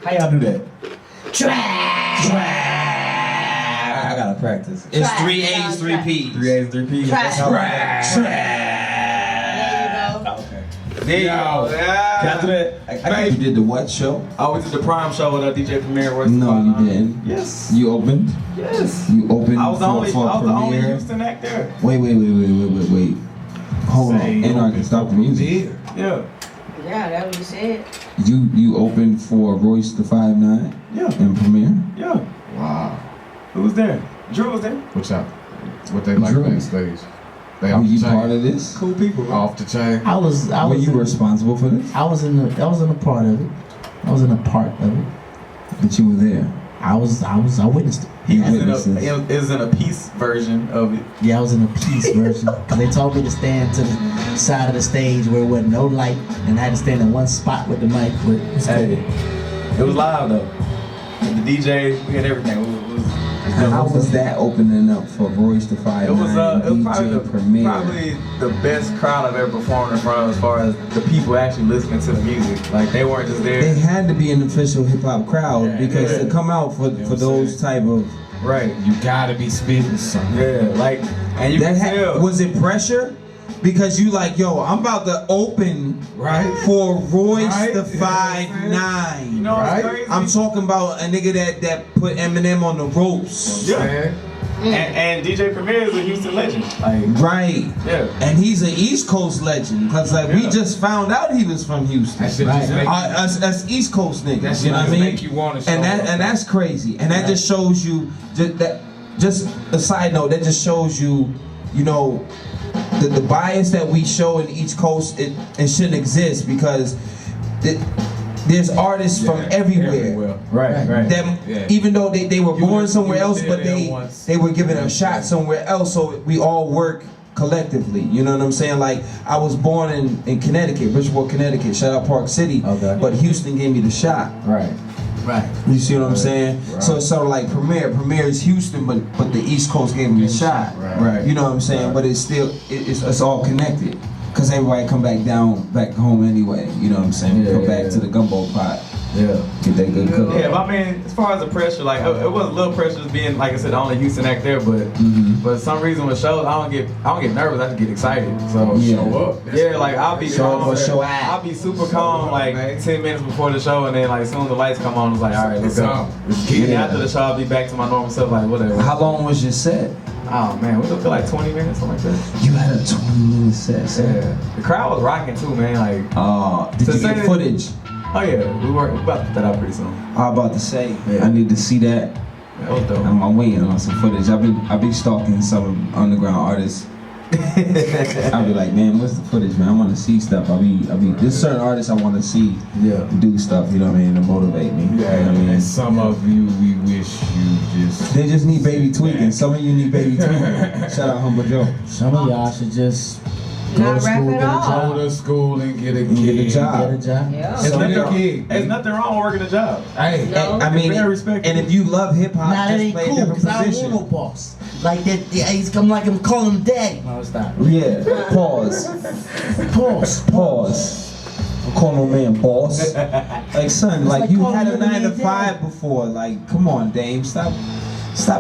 How y'all do that? Trash. I gotta practice. It's 3 A's, 3 P's. 3 A's, 3 P's. Trash. Trash. There There you go. Can I do that? You did the what show? I went to the Prime show with DJ Premier Royce. No, you didn't. Yes. You opened? Yes. You opened I was the only, for I was the only Premiere? Houston act there. Wait. Hold on. Anarchy, stop the music. Yeah. Yeah, that's what you said. You opened for Royce the 5'9" Yeah. in Premiere? Yeah. Wow. Who was there? Drew was there. What's up? What they like Drew. backstage? They Were off you the part chain. of this? Cool people. Off the chain. I was Were you in, responsible for this? I was in a part of it. I was in a part of it. But you were there. I witnessed it. He was witnesses. it was in a peace version of it. Yeah, I was in a peace version. Cause they told me to stand to the side of the stage where there wasn't no light, and I had to stand in one spot with the mic. Hey, it was live though. The DJ, we had everything. How was that opening up for Royce the 5'9"? It was DJ Premier? probably the best crowd I've ever performed in front of, as far as the people actually listening to the music. Like they weren't just there. They had to be an official hip hop crowd because yeah. to come out for those type of Right. You gotta be spitting something. Yeah, like, and you can tell. was it pressure? Because you like, yo, I'm about to open for Royce the 5'9". You know what's crazy? I'm talking about a nigga that put Eminem on the ropes. Yeah. And DJ Premier is a Houston legend. Like, Right. yeah. And he's an East Coast legend. Cause like we just found out he was from Houston. That shit just make Us East Coast niggas. that shit You know what I just mean? make you wanna show and up. that's crazy. And that just shows you just a side note, that just shows you, you know, the bias that we show in each coast, it shouldn't exist because there's artists from everywhere. Right. That even though they were born somewhere else, but they were given a shot somewhere else, so we all work collectively. You know what I'm saying? Like I was born in Connecticut, Bridgeport, Connecticut. Shout out Park City. Okay. But Houston gave me the shot. Right. You see what I'm saying? Right. So it's sort of like Premier is Houston, but the East Coast gave me the shot. Right. You know what I'm saying? But it's still it's all connected. Cause everybody come back home anyway. You know what I'm saying? We come back to the gumbo pot. Yeah. Get that good cook. Yeah, but I mean, as far as the pressure, like it was a little pressure just being, like I said, the only Houston act there, but for some reason with shows, I don't get nervous. I just get excited. So Show up. yeah, like I'll be calm. show out. I'll be super calm like 10 minutes before the show, and then like as soon as the lights come on, it's like, all right, let's go. And then after the show, I'll be back to my normal self, like whatever. How long was your set? Oh man, we feel like 20 minutes, something like that. You had a 20-minute set. Yeah, the crowd was rocking too, man. Like, Did To you say get that- footage? oh yeah, we about to put that out pretty soon. I was about to say, Yeah. I need to see that. That was dope. I'm waiting on some footage. I've been stalking some underground artists. I'll be like, man, what's the footage, man? I want to see stuff. There's certain artists I want to see do stuff, you know what I mean, to motivate me. Yeah, you know what I mean? and some of you, we wish you just. They just need baby tweaking. Some of you need baby tweaking. Shout out Humble Joe. Some of y'all should just go Not to rap school, at get a all. job. Go to school and get a Get a gig. job. Get a job. Yeah. There's nothing wrong with working a job. Hey, No. I mean, Very respectful. and if you love hip hop, Nah, that just ain't play a cool, different because I don't position. want no boss. Like that, he's come like I'm calling him daddy. No, stop. Yeah, pause. I'm calling no man boss. Like son, like like you calling had a your 9 to man 5 daddy. before. Like, come on, Dame, stop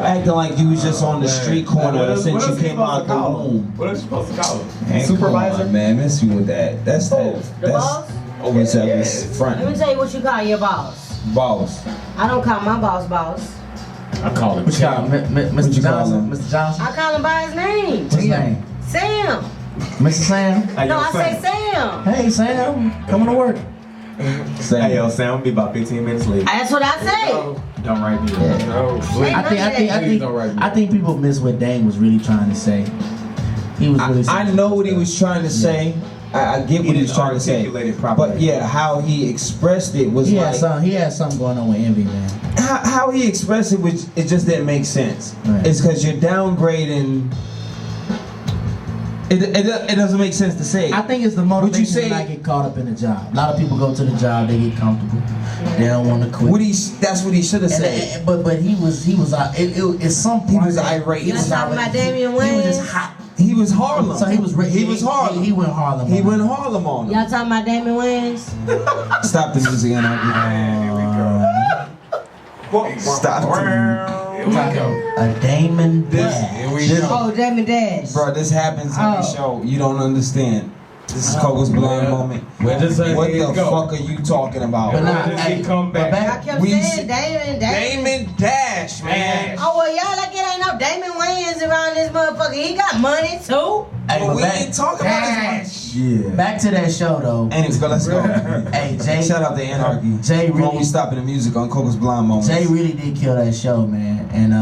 acting like you was just on the street corner since you came out the womb. What else you supposed to call him? Man, Supervisor? come on, man, miss you with that. That's The boss? over service front. Let me tell you what you call your boss. Boss. I don't call my boss. I call him. What you call him? Mr. you call Johnson? him? Mr. Johnson? I call him by his name. What's his name? Sam. Mr. Sam? Hey, No, yo, I say Sam. Sam. Hey, Sam. Coming to work. Say, Hey, yo, Sam, I'll be about 15 minutes late. That's what I say. Don't write me. Yeah. No, Hey, I think people miss what Dame was really trying to say. He was really I know what he was trying to say. I get what he was didn't trying to say. articulate it properly. But yeah, how he expressed it was he like had something going on with Envy, man. how he expressed it, which it just didn't make sense. Right. It's because you're downgrading. It doesn't make sense to say. I think it's the motivation to not get caught up in the job. A lot of people go to the job, they get comfortable, they don't want to quit. That's what he should have said. But he was it's some point. He was irate. You talking about Damon Wayans? He was just hot. He was Harlem. So he was Harlem. He went Harlem. He went Harlem on him. Y'all talking about Damon Wayans? Stop the music and I'll Stop. Here we go. A Damon Here Dash. we go. Oh, Damon Dash. Bro, this happens every show. You don't understand. This is Coco's blind moment. Well, just say What here the you go. fuck are you talking about? But nah, Just hey, come but back. I kept We saying Damon Dash. Damon Dash, man. Oh, well, y'all like it ain't no Damon Wayans around this motherfucker. He got money, too. Hey, But but we back, ain't talking about this. Yeah. back to that show though. Anyways, let's go. Hey, Jay. Shout out to Anarchy. Jay Before really- we stopping the music on Coco's blind moment. Jay really did kill that show, man, and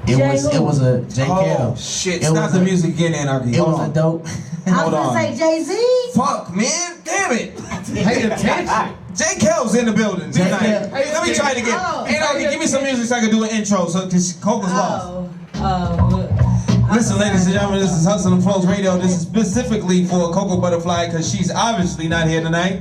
it Jay was who? it was a Jay Oh Kell. shit! It Stop was the a- music again, Anarchy. It Hold was on. a dope. I Hold was on. gonna say Jay-Z. Fuck, man. Damn it. Pay attention. J. Kell's in the building Jay tonight. Kell. Hey, let me try it again. Oh. Anarchy, give me some music so I can do an intro. So, cause Coco's lost. Listen, ladies and gentlemen, this is Hustle and Flows Radio. This is specifically for Coco Butterfly because she's obviously not here tonight.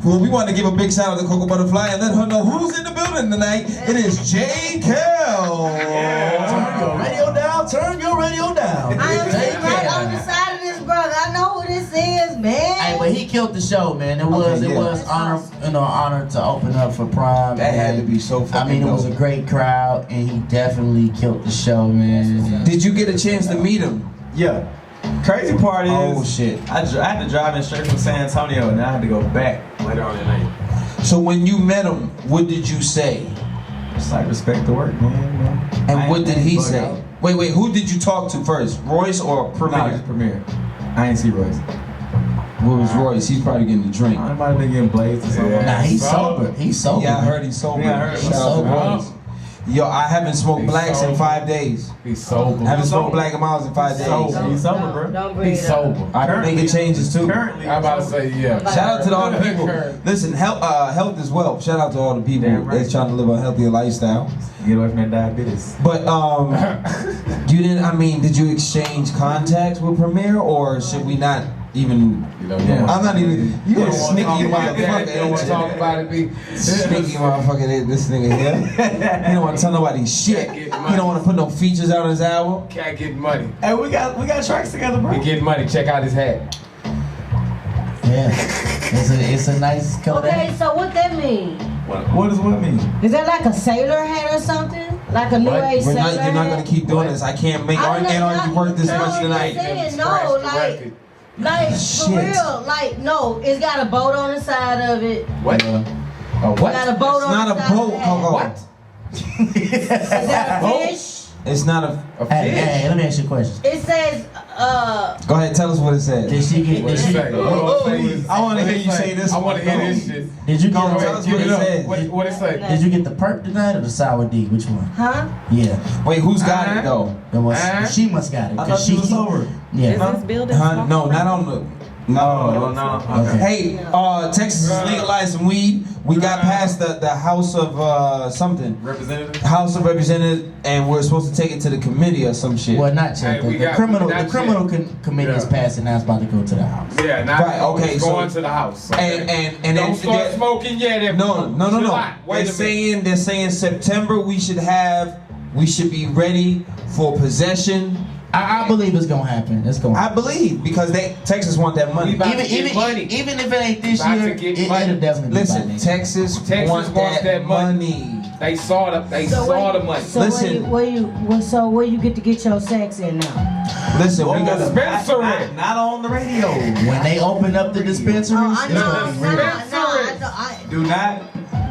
Well, we want to give a big shout out to Coco Butterfly and let her know who's in the building tonight. It is J. Kell. Turn your radio down. Turn your radio down. I am Jay sitting right Kell. on the side of this brother. I know who this is, man. Hey, but he killed the show, man. It was Okay, yeah. it was honor to open up for Prime. That had to and, be so fucking I mean, it was a dope. great crowd, and he definitely killed the show, man. Did you get a chance to meet him? Yeah. Crazy part is, Oh, shit. I had to drive in straight from San Antonio, and I had to go back later on at night. So when you met him, what did you say? Just like respect the work, man. And what did he say? Wait, who did you talk to first? Royce or No, Premier? just Premier. I ain't see Royce. What was Royce? He's probably getting a drink. I might have been getting blazed or something. Yeah. Nah, he's Sober. sober. He's sober. Yeah, I heard he's sober. Yeah, I heard he's Shout out to sober. Royce. Yo, I haven't smoked He's blacks in sober. 5 days. He's sober. I haven't smoked sober. black and miles in 5 days. sober. He's sober, bro. Don't bring He's it up. sober. I can make it changes too. Currently, I'm about to say, yeah. Shout out to all the people. Currently. Listen, health is wealth. Shout out to all the people Damn right. that's trying to live a healthier lifestyle. Get away from that diabetes. But you didn't. I mean, did you exchange contacts with Premier, or should we not even? You know, Yeah. I'm not even. You a sneaky They don't want to motherfucker. talk about it. Be Sneaky motherfucker, this nigga here. He don't want to tell nobody shit. He don't want to put no features out on his album. Can't get money. Hey, we got tracks together, bro. We get money. Check out his hat. Yeah, it's a nice color. Okay, so what that mean? What does what mean? Is that like a sailor hat or something? Like a new What? age You're sailor not gonna hat? keep doing this. I can't make I'm Anarchy not- work this no, much I'm tonight. saying, no, Scratch the like, record. like for Shit. real, like no, it's got a boat on the side of it. What? Yeah. A what? Got a boat It's on not the a side boat, of that. Coco. What? Is that a boat? fish? It's not a. A Hey, fish? hey, let me ask you a question. It says, Go ahead, tell us what it says. Did she get? What Did it she? say? I want to hear you say this. I want to one. hear this shit. Did you Go on, get? tell us Give what it it up. says. What it say? Did you get the perp tonight or the sour D? Which one? huh? Yeah, Wait, who's got it though? that was, she must got it. I 'cause thought she was keep- over. Yeah. Huh? Huh? No, not on the. No. Okay. Hey, Texas is legalizing weed. We got past the House of something. Representative. House of Representatives, and we're supposed to take it to the committee or some shit. Well, not Hey, yet. we The got- criminal, not the criminal yet. committee is Yeah. passed, and now it's about to go to the house. Yeah, now Right, okay, it's so- going to the house. And Don't then start smoking yet. No. Chill out. Wait They're saying September we should be ready for possession. I believe it's gonna happen. It's gonna. I believe because Texas want that money. We about- Even to get money. even if it ain't this About to year, get it'll money. definitely be by Listen, next year. Texas wants that money. money. They saw the money. So Listen. where you get to get your sex in now? Listen, we Oh, got dispensary. Not on the radio. When they open up the dispensaries, Oh, I it's know, gonna be real. Do not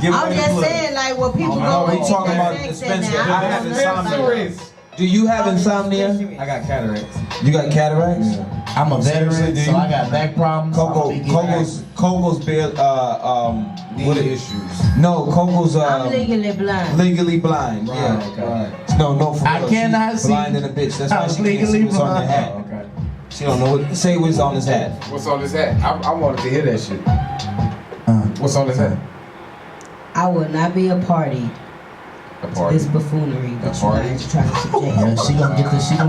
give I'm away just the plug. saying, like, where people no, go we and get talking their about sex in dispensary. now. I have insomnia. Do you have insomnia? I got cataracts. You got cataracts? I'm a Seriously, veteran, do so you? I got back problems. Coco's bill. What Knee it- issues. No, Coco's I'm legally blind. legally blind. Right, Yeah. okay. No, for I real. cannot She's see. blind in a bitch. That's why I'm she can't see legally what's on your blind. hat. Okay. She don't know what. Say what's on his hat. What's on his hat? I wanted to hear that shit. What's on his hat? I will not be a party A to party. this buffoonery that you party? guys trying to subject. Yeah, she gonna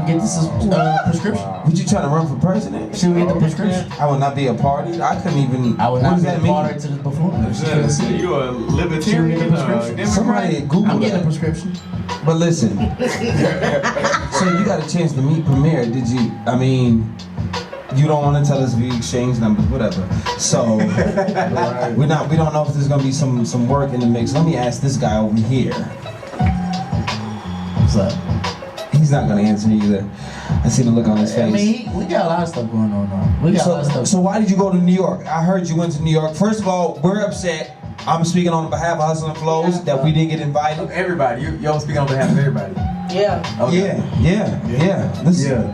get the prescription. Wow. Would you trying to run for president? She will get the prescription. I will not be a party. I couldn't even. I would what not does be a that mean? party to this buffoonery. She couldn't see it. You a She will libertarian? get the prescription. Democrat? Somebody Google I'm getting a that. prescription. But listen. So you got a chance to meet Premier? Did you? I mean. You don't want to tell us if you exchange numbers, whatever. So we don't know if there's gonna be some work in the mix. Let me ask this guy over here. What's up? He's not gonna answer either. I see the look on his face. I mean, we got a lot of stuff going on now. We got a lot of stuff. So why did you go to New York? I heard you went to New York. First of all, we're upset. I'm speaking on behalf of Hustle and Flows that we didn't get invited. Everybody, you speak on behalf of everybody. Yeah. Okay. Yeah. Listen.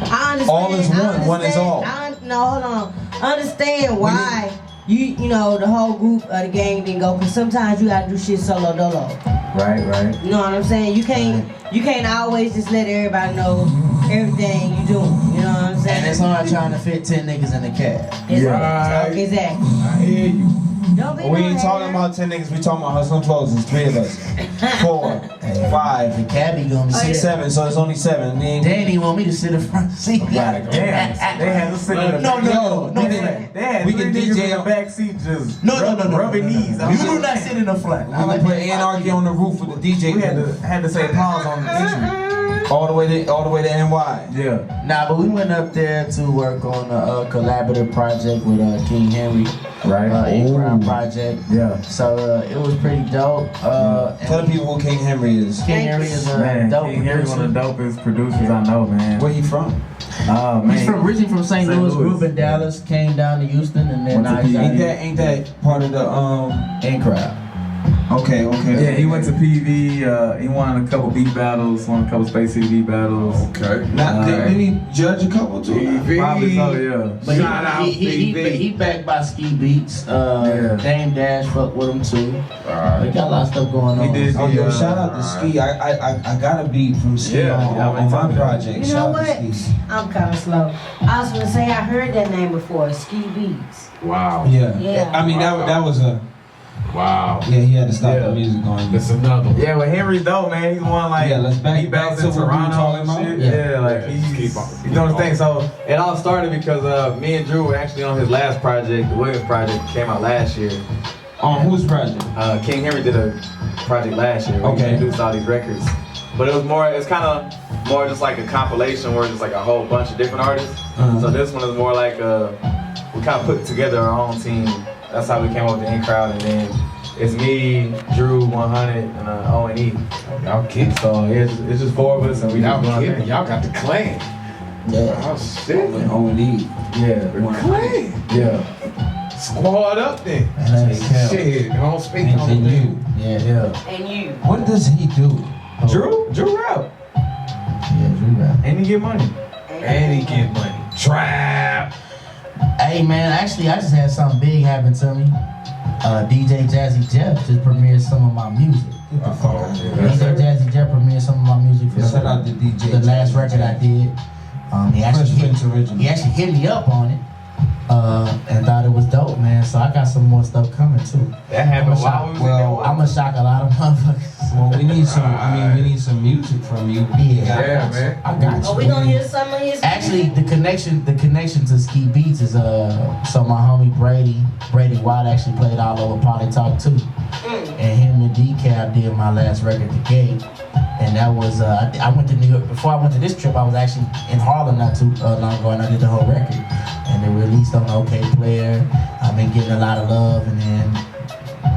I understand. All is one is all. No, hold on. Understand why you know the whole group of the gang didn't go, because sometimes you gotta do shit solo dolo. Right. You know what I'm saying? You can't always just let everybody know everything you doing. You know what I'm saying? And it's hard trying to fit 10 niggas in the cab. Exactly. I hear you. Don't be We no ain't talking hater. about 10 niggas, we talking about Hustle and Flows. It's 3 of us. 4, 5, The cabbie gonna be 6, 7, so it's only 7. They didn't even want me to sit in front seat. Damn, they had to sit in the No. They had We three can niggas DJ in the on- back seat just No. rubbing knees. You do not sit in the front. We gonna put Anarchy on the roof with the DJ. We had to say pause on the entry. all the way to NY. Yeah. Nah, but we went up there to work on a collaborative project with King Henry. Right. In-Crowd project. Yeah. So it was pretty dope. And Tell the people who King Henry is. King Henry is a Man, dope King Henry one producer. of the dopest producers I know, man. Where he from? Oh man. He's originally from St. Louis, grew up in Dallas, came down to Houston, and then now he's Ain't that part of the In-Crowd. Okay. Yeah, he went to PV. He won a couple beat battles, won a couple Space City beat battles. Okay. Not didn't he judge a couple too? Probably so, yeah. But Shout out, he backed by Ski Beats. Dame Dash fuck with him too. They got a lot of stuff going on. He did. Oh yo, shout out to Ski. I got a beat from Ski Yeah, on my project. You know Shout out what? to Ski. I'm kind of slow. I was gonna say I heard that name before. Ski Beats. Wow. Yeah. I mean that was a Wow. he had to stop the music going. That's another one. Yeah, but Henry's dope, man. He's one like Let's back beat battles to in what we were Toronto talking and about. shit. Yeah. Like Yeah, he's keep on- doing his thing. So it all started because me and Drew were actually on his last project, the Williams project, came out last year. On whose project? King Henry did a project last year where he Okay. produced all these records. But it's kind of more just like a compilation where it's just like a whole bunch of different artists. So this one is more like we kind of put together our own team. That's how we came up with the In-Crowd, and then it's me, Drew, 100, and O&E. Y'all kidding. So it's just 4 of us, and we Y'all just doing kidding. things. Y'all got the clan. Yeah. Oh shit. O&E. Yeah, Clan. yeah, Squad up then. And that's Kell. Shit. Don't speak on And the you. Yeah. yeah. And you. What does he do? Drew rap, Yeah, Drew rap. and he get money. And he get money. Trap. Hey man, actually I just had something big happen to me. DJ Jazzy Jeff just premiered some of my music. Get the fuck out of here. DJ Jazzy Jeff premiered some of my music for Shout out to DJ. the last record I did. Fresh Prince original. He actually hit me up on it and thought it was dope, man. So I got some more stuff coming too. That happened while we was Well, I'm gonna shock a lot of motherfuckers. Well, we need some music from you. Yeah, man. I got you. Are we gonna hear some of his? Actually, the connection to Ski Beats is so my homie Brady Watt actually played all over Party Talk too, and him and Decab did my last record, The Gate, and that was I went to New York before I went to this trip. I was actually in Harlem not too long ago, and I did the whole record, and it released on OK Player. I've been getting a lot of love, and then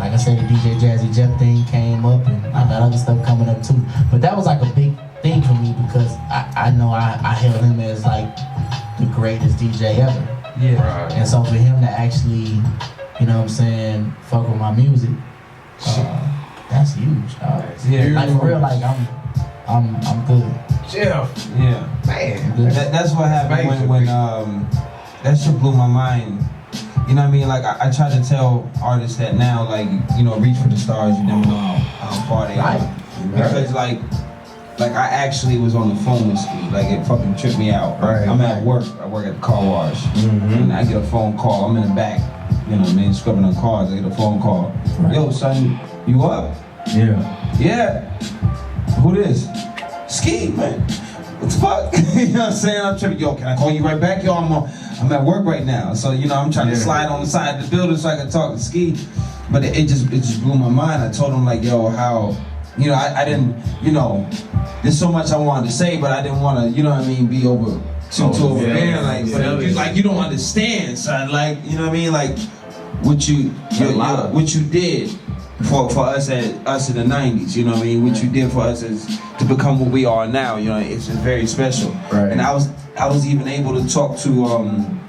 like I said, the DJ Jazzy Jeff thing came up, and I got other stuff coming up too. But that was like a big thing for me because I know I held him as like the greatest DJ ever. Yeah. Right. And so for him to actually, you know what I'm saying, fuck with my music, that's huge, dog. Yeah. Like for real, like I'm good. Jeff. Yeah. Man. That's what happened when that shit blew my mind. You know what I mean? Like I try to tell artists that now, like, you know, reach for the stars. You never know how far they are. Because like I actually was on the phone with Ski. Like it fucking tripped me out. Right. I'm at work. I work at the car wash, and I get a phone call. I'm in the back. You know what I mean? Scrubbing on cars. I get a phone call. Yo, son, you up? Yeah. Yeah. Who this? Ski, man. What the fuck? You know what I'm saying? I'm tripping. Yo, can I call you right back? Yo, I'm at work right now. So, you know, I'm trying to slide on the side of the building so I can talk to Ski. But it just blew my mind. I told him like, yo, how, you know, I didn't, you know, there's so much I wanted to say, but I didn't want to, you know what I mean, be over too overbearing. Like, but you, like, you don't understand, son. Like, you know what I mean? Like, what you did for us in the 90s, you know what I mean? What you did for us is to become what we are now, you know, it's just very special. Right. And I was even able to talk to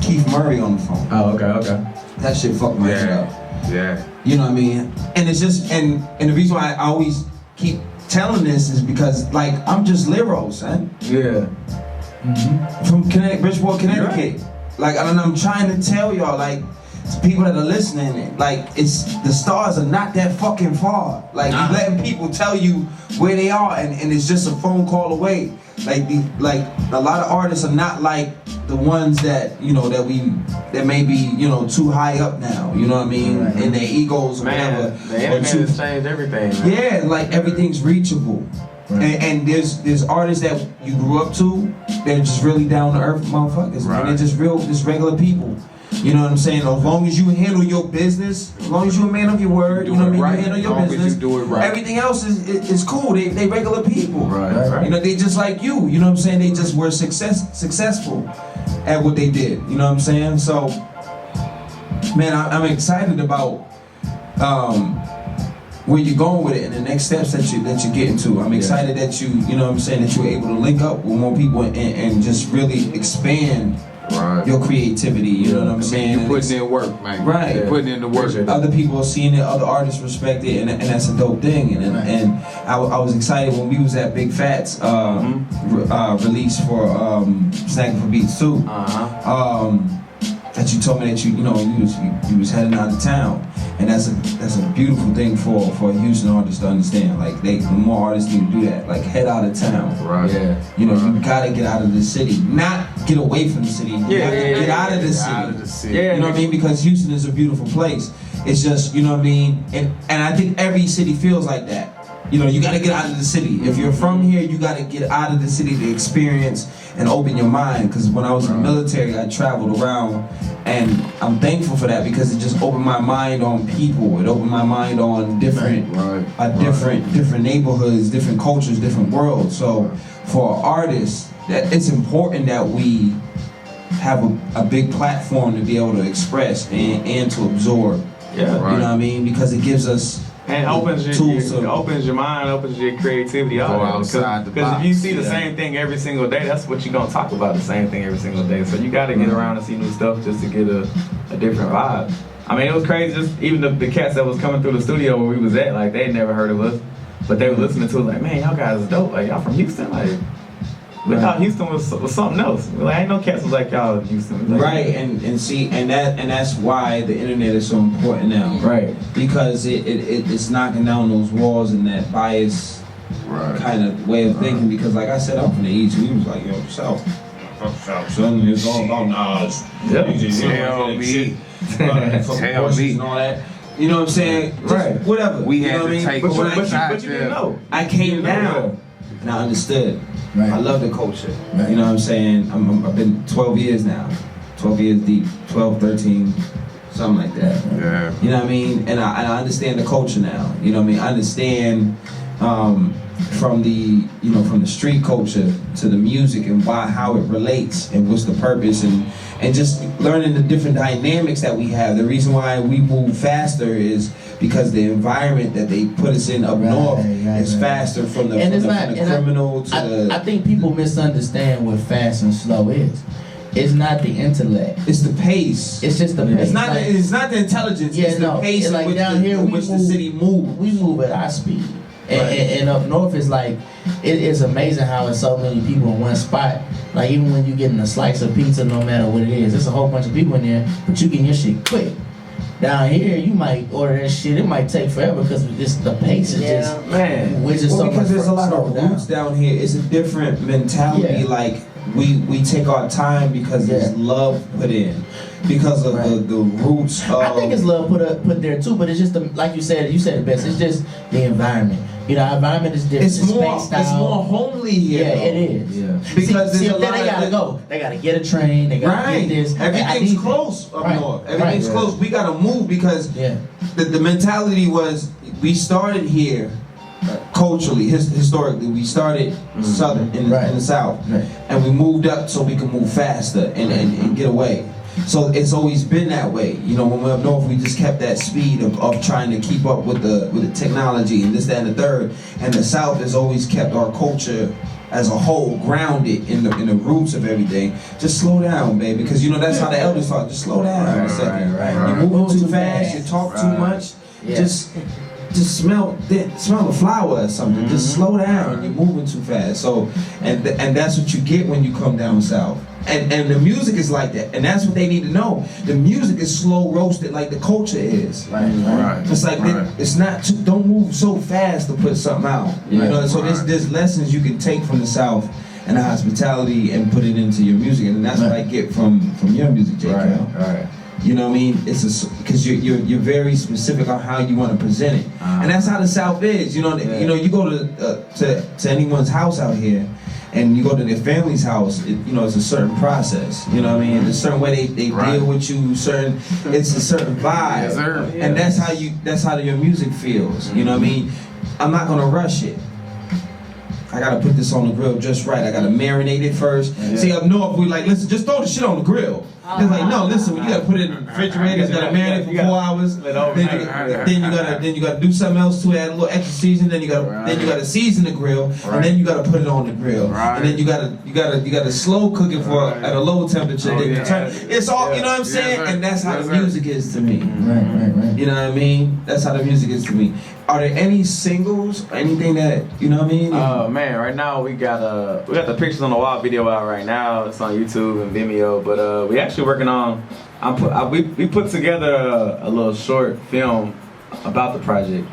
Keith Murray on the phone. Oh, okay. That shit fucked my shit up. Yeah. You know what I mean? And it's just, and the reason why I always keep telling this is because, like, I'm just Lero, son. Yeah. From Bridgeport, Connecticut. Like, and I'm trying to tell y'all, like, to people that are listening, like, it's, the stars are not that fucking far. Like, you letting people tell you where they are, and it's just a phone call away. Like, a lot of artists are not like the ones that, you know, that may be, you know, too high up now, you know what I mean? In their egos or whatever. The internet has changed everything, man. Yeah, like, everything's reachable. And there's artists that you grew up to, they're just really down to earth motherfuckers. And they're just regular people. You know what I'm saying? As long as you handle your business, as long as you're a man of your word, you know what I mean? You handle your business. You do it right. Everything else is cool. They regular people. Right. You know, they just like you. You know what I'm saying? They just were successful at what they did. You know what I'm saying? So, man, I'm excited about where you're going with it and the next steps that you're getting to. I'm excited that you know what I'm saying, that you're able to link up with more people and just really expand your creativity. You know what I'm saying? You putting in work, man. Right. You're putting in the work. Other people are seeing it, other artists respect it, and that's a dope thing. And I was excited when we was at Big Fat's release for Snagging for Beats 2. That you told me that you was heading out of town. And that's a beautiful thing for a Houston artist to understand. Like, the more artists need to do that. Like, head out of town. Right. Yeah. You know, you gotta get out of the city. Not get away from the city. Get out of the city. Out of the city. You know what I mean? Because Houston is a beautiful place. It's just, you know what I mean? And I think every city feels like that. You know, you gotta get out of the city. If you're from here, you gotta get out of the city to experience and open your mind. Because when I was in the military, I traveled around, and I'm thankful for that because it just opened my mind on people. It opened my mind on different neighborhoods, different cultures, different worlds. So for artists, that it's important that we have a big platform to be able to express and to absorb. Yeah. You know what I mean? Because it gives us and opens your mind, opens your creativity out. Because if you see the same thing every single day, that's what you're gonna talk about, the same thing every single day. So you gotta get around and see new stuff just to get a different vibe. I mean, it was crazy, just even the cats that was coming through the studio where we was at, like, they had never heard of us, but they were listening to it like, man, y'all guys is dope. Like, y'all from Houston? Like, we thought Houston was something else. We're like, ain't no cats was like y'all in Houston. Like, right, and see, and that's why the internet is so important now. Right. Because it's knocking down those walls and that bias kind of way of thinking. Because, like I said, I'm from the East. We was like, yo, South, son, it's all about knowledge. Tell me. And all that. You know what I'm saying? Right. Whatever. We had to take but you didn't know. I came down and I understood. Right. I love the culture. Right. You know what I'm saying? I've been 12 years now. 12 years deep. 12, 13, something like that. Yeah. You know what I mean? And I understand the culture now. You know what I mean? I understand from the street culture to the music and how it relates and what's the purpose and just learning the different dynamics that we have. The reason why we move faster is because the environment that they put us in up north is faster from the criminal to the... I think people misunderstand what fast and slow is. It's not the intellect. It's the pace. It's just the pace. It's not the intelligence. Yeah, it's the pace in which the city moves. We move at our speed. And up north is like, it is amazing how it's so many people in one spot. Like, even when you getting a slice of pizza, no matter what it is, there's a whole bunch of people in there, but you getting your shit quick. Down here, you might order that shit. It might take forever because the pace is just, man. We're just because there's a lot of roots down here. It's a different mentality. Yeah. Like we take our time because there's love put in, because of the roots. I think it's love put there too, but it's just like you said it best. It's just the environment. You know, our environment is different. It's more homely here. Yeah, it is. Yeah. Because see, they gotta go. They gotta get a train. They gotta get this. Everything's close up north. Everything's close. We gotta move because the mentality was we started here culturally, historically. We started southern in the south, and we moved up so we can move faster and get away. So it's always been that way. You know, when we're up north, we just kept that speed of trying to keep up with the technology and this, that, and the third. And the South has always kept our culture as a whole grounded in the roots of everything. Just slow down, baby, because you know that's how the elders talk. Just slow down a second. You're moving too fast. You talk too much. Yeah. Just smell the flower or something. Just slow down. You're moving too fast. So and that's what you get when you come down south. And the music is like that, and that's what they need to know. The music is slow roasted like the culture is. Right. It's like it's not too, don't move so fast to put something out. You know, so there's lessons you can take from the South and the hospitality and put it into your music, and that's what I get from your music, J. Kell. Right. You know what I mean? It's because you're very specific on how you want to present it, and that's how the South is. You know, you go to anyone's house out here, and you go to their family's house. It's a certain process. You know what I mean? There's a certain way they deal with you. It's a certain vibe, Yes, sir. and that's how your music feels. You know what I mean? I'm not gonna rush it. I gotta put this on the grill just right. I gotta marinate it first. Yeah. See, up north, we like, listen, just throw the shit on the grill. It's like, no, listen, you gotta put it in the refrigerator. It's gotta marinate for 4 hours. Then you gotta do something else to add a little extra season. Then you gotta season the grill, and then you gotta put it on the grill. And then you gotta slow cook it at a low temperature. Then you turn. It's all, you know what I'm saying? And that's how the music is to me. Right. You know what I mean? That's how the music is to me. Are there any singles or anything that, you know what I mean? Man, right now we got the Pictures on the Wall video out right now. It's on YouTube and Vimeo, but we actually working on. We put together a little short film about the project.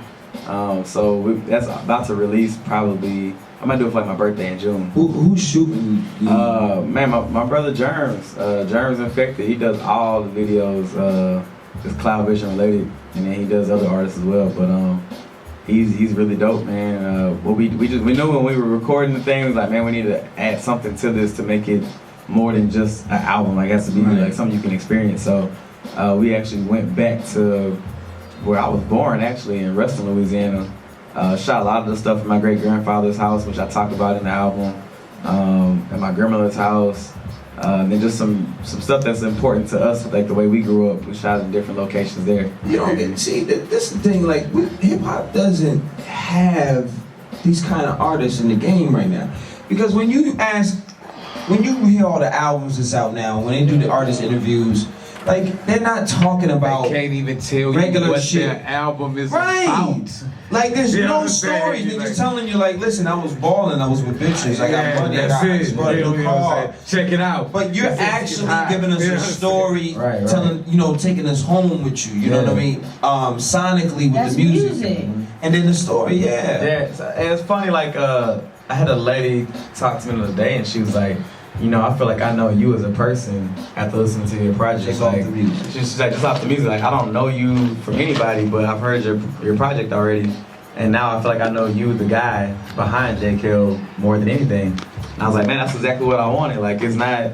So that's about to release probably. I might do it for like my birthday in June. Who's shooting? Man, my brother Germs. Germs Infected. He does all the videos. It's Cloud Vision related, and then he does other artists as well. But he's really dope, man. We knew when we were recording the thing, it was like, man, we need to add something to this to make it more than just an album. Like, it has to be like something you can experience. So we actually went back to where I was born, actually, in Reston, Louisiana. Shot a lot of the stuff at my great grandfather's house, which I talk about in the album, at my grandmother's house. And then just some stuff that's important to us, like the way we grew up. We shot in different locations there. You know, see, this is the thing, like, hip hop doesn't have these kind of artists in the game right now. Because when you hear all the albums that's out now, when they do the artist interviews, like, they're not talking about They can't even tell regular you what shit. their album is Right. about. Like, there's You know no what I'm saying? story. They're Like- just telling you, like, listen, I was balling, I was with bitches, I got money, I just brought a You know new what I'm car. saying? Check it out. But you're That's it. actually It's hot. giving us You know a what I'm story, Right. telling, taking us home with you. You know what I mean? Sonically with That's the music. music. And then the story, yeah. And it's funny, like, I had a lady talk to me the other day, and she was like, I feel like I know you as a person after listening to your project. Just like, off the music. She's like, just off the music. Like, I don't know you from anybody, but I've heard your project already, and now I feel like I know you, the guy behind J. Kell, more than anything. And I was like, man, that's exactly what I wanted. Like, it's not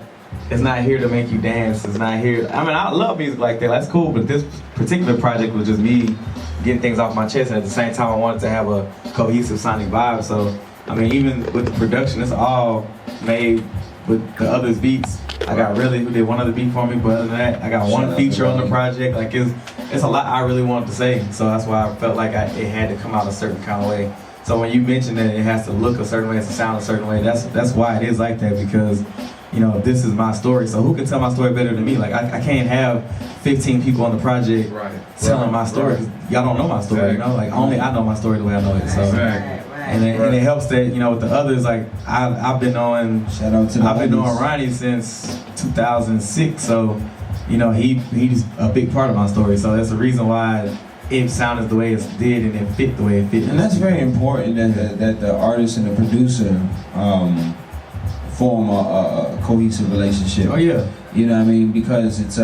here to make you dance. It's not here. I mean, I love music like that. That's cool, but this particular project was just me getting things off my chest, and at the same time, I wanted to have a cohesive sonic vibe. So, I mean, even with the production, it's all made with the others' beats. I got Really, who did one other beat for me, but other than that, I got one feature on the project. Like, it's a lot I really wanted to say, so that's why I felt like it had to come out a certain kind of way. So when you mentioned that it has to look a certain way, it has to sound a certain way, that's why it is like that, because this is my story. So who can tell my story better than me? Like, I can't have 15 people on the project telling my story. 'Cause y'all don't know my story, Like, only I know my story the way I know it. So. And it helps that with the others, like I've been on Ronnie since 2006, so he's a big part of my story. So that's the reason why it sounded the way it did and it fit the way it fit. And that's very important that the artist and the producer form a cohesive relationship. Oh yeah. You know what I mean? Because it's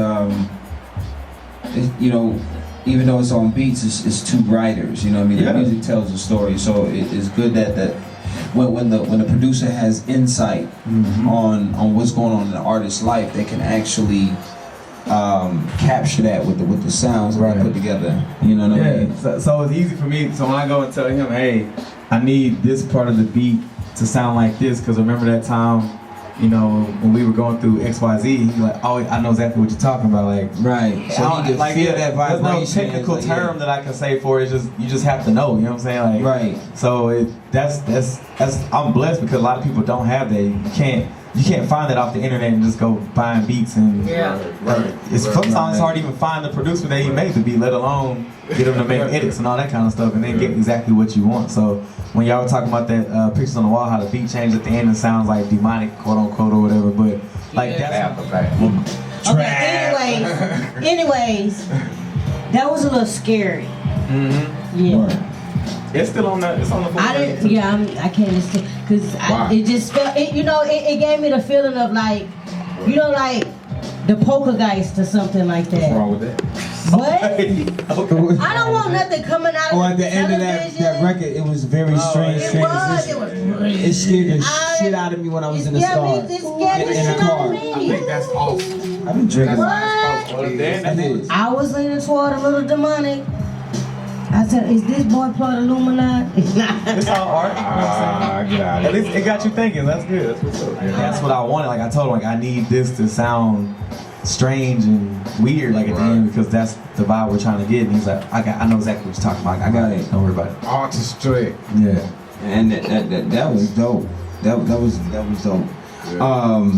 even though it's on beats, it's two writers. You know what I mean? Yeah. The music tells a story, so it's good that when the producer has insight on what's going on in the artist's life, they can actually capture that with the sounds that they put together. You know what I mean? So it's easy for me. So when I go and tell him, hey, I need this part of the beat to sound like this, because remember that time, you know, when we were going through XYZ, he's like, oh, I know exactly what you're talking about. Like, Right. So you can feel that vibration. There's no technical It's like, term that I can say for it. It's just you just have to know. You know what I'm saying? Like, Right. So that's I'm blessed because a lot of people don't have that. You can't find that off the internet and just go buying beats and sometimes it's hard to even find the producer that he made the beat, let alone get him to make edits and all that kind of stuff and then get exactly what you want. So when y'all were talking about that pictures on the wall, how the beat changed at the end and sounds like demonic, quote unquote, or whatever, but like that's Okay, anyways, that was a little scary. Yeah. It's still on that. It's on the board. I can't listen because it just felt. It gave me the feeling of like, like the poltergeist or something like that. What's wrong with that? What? I don't want nothing coming out of at the end of that record, it was very strange. It was. It scared the shit out of me when I was in the car. It scared the shit out of me. I think that's off. I've been drinking. I was leaning toward a little demonic. I said, is this boy part of Illuminati? It's all art. You know what I'm saying? At least it got you thinking. That's good. That's what's up. That's what I wanted. Like I told him, like I need this to sound strange and weird, like at the end, because that's the vibe we're trying to get. And he's like, I know exactly what you're talking about. I got it. Don't worry about it. Artistry. Yeah. And that was dope. That was dope. Yeah.